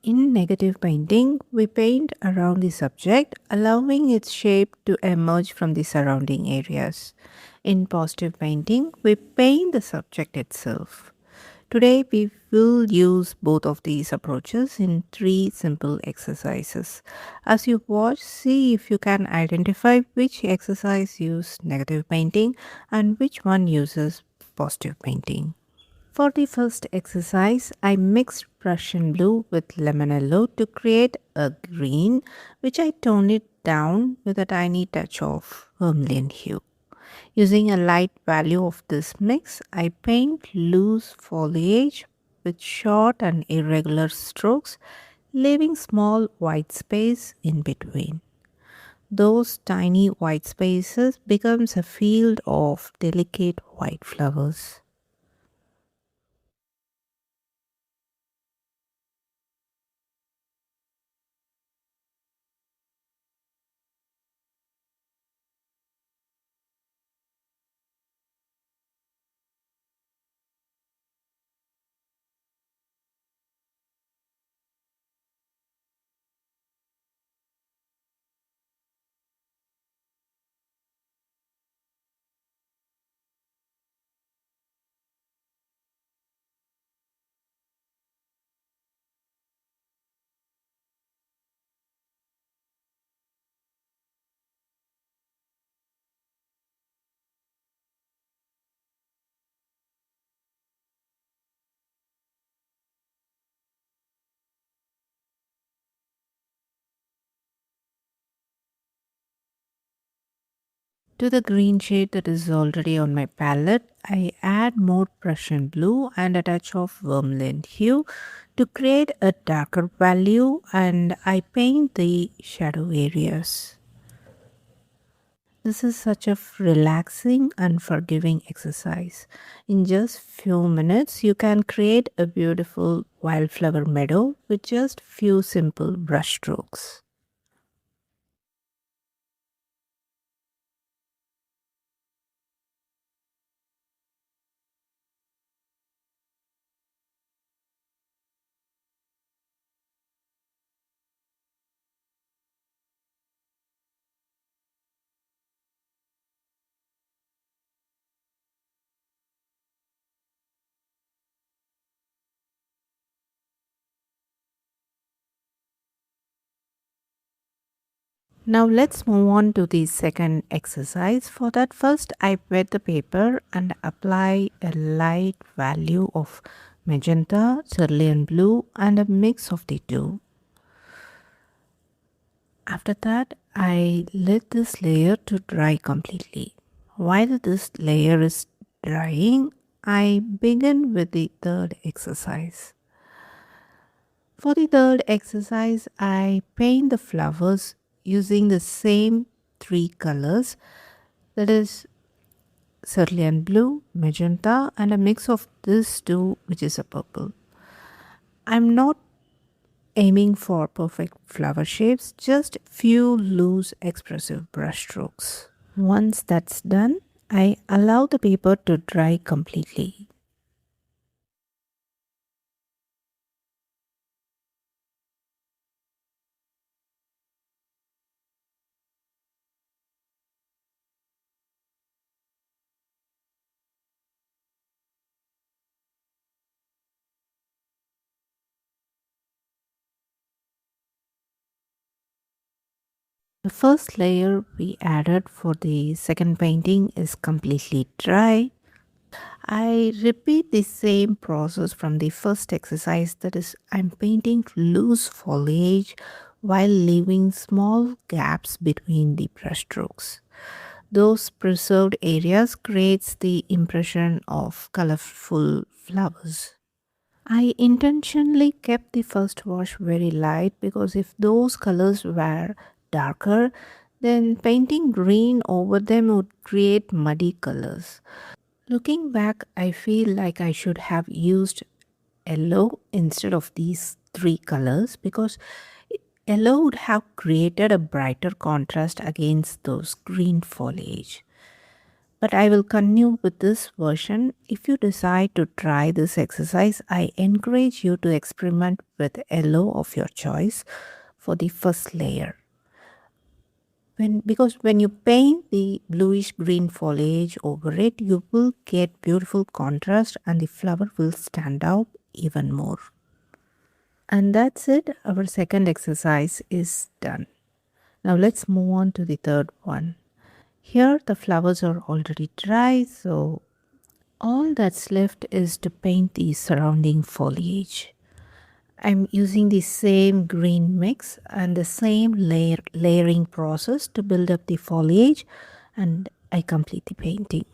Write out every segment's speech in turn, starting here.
In negative painting, we paint around the subject, allowing its shape to emerge from the surrounding areas. In positive painting, we paint the subject itself. Today, we will use both of these approaches in three simple exercises. As you watch, see if you can identify which exercise uses negative painting and which one uses positive painting. For the first exercise, I mixed Prussian blue with lemon yellow to create a green, which I toned it down with a tiny touch of vermilion hue. Using a light value of this mix, I paint loose foliage with short and irregular strokes, leaving small white space in between. Those tiny white spaces becomes a field of delicate white flowers. To the green shade that is already on my palette, I add more Prussian blue and a touch of vermilion hue to create a darker value, and I paint the shadow areas. This is such a relaxing and forgiving exercise. In just few minutes, you can create a beautiful wildflower meadow with just few simple brush strokes. Now let's move on to the second exercise. For that, first I wet the paper and apply a light value of magenta, cerulean blue and a mix of the two. After that, I let this layer to dry completely. While this layer is drying, I begin with the third exercise. For the third exercise, I paint the flowers using the same three colors, that is cerulean blue, magenta, and a mix of this two, which is a purple. I'm not aiming for perfect flower shapes, just few loose expressive brush strokes. Once that's done, I allow the paper to dry completely. The first layer we added for the second painting is completely dry. I repeat the same process from the first exercise, that is, I'm painting loose foliage while leaving small gaps between the brush strokes. Those preserved areas creates the impression of colorful flowers. I intentionally kept the first wash very light because if those colors were darker, then painting green over them would create muddy colors. Looking back, I feel like I should have used yellow instead of these three colors because yellow would have created a brighter contrast against those green foliage. But I will continue with this version. If you decide to try this exercise, I encourage you to experiment with yellow of your choice for the first layer. Because when you paint the bluish green foliage over it, you will get beautiful contrast and the flower will stand out even more. And that's it. Our second exercise is done. Now let's move on to the third one. Here the flowers are already dry, so all that's left is to paint the surrounding foliage. I'm using the same green mix and the same layering process to build up the foliage, and I complete the painting.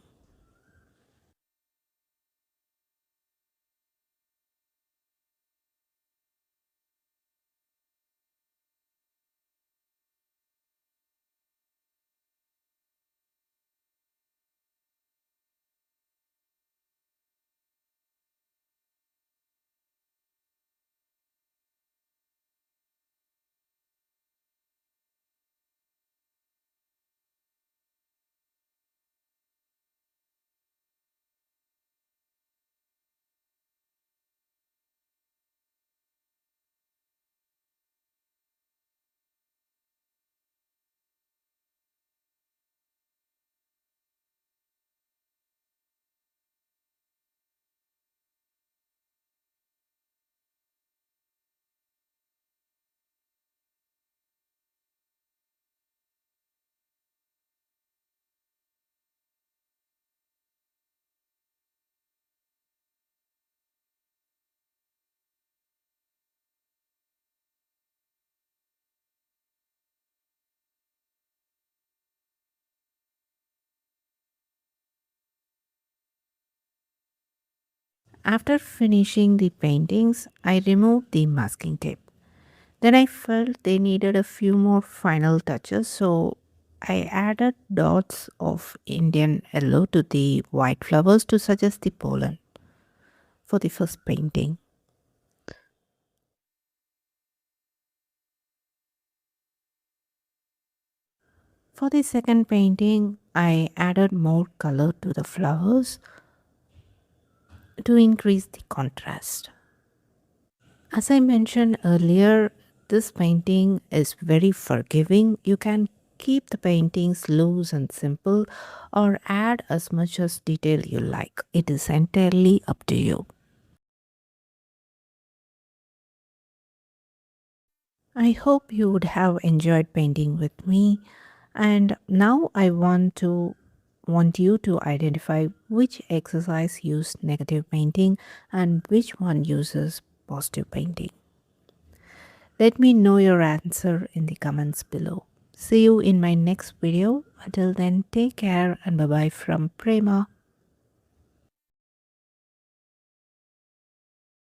After finishing the paintings, I removed the masking tape. Then I felt they needed a few more final touches, so I added dots of Indian yellow to the white flowers to suggest the pollen for the first painting. For the second painting, I added more color to the flowers to increase the contrast. As I mentioned earlier, this painting is very forgiving. You can keep the paintings loose and simple or add as much as detail you like. It is entirely up to you. I hope you would have enjoyed painting with me. And now I want you to identify which exercise used negative painting and which one uses positive painting. Let me know your answer in the comments below. See you in my next video. Until then, take care and bye bye from Prema.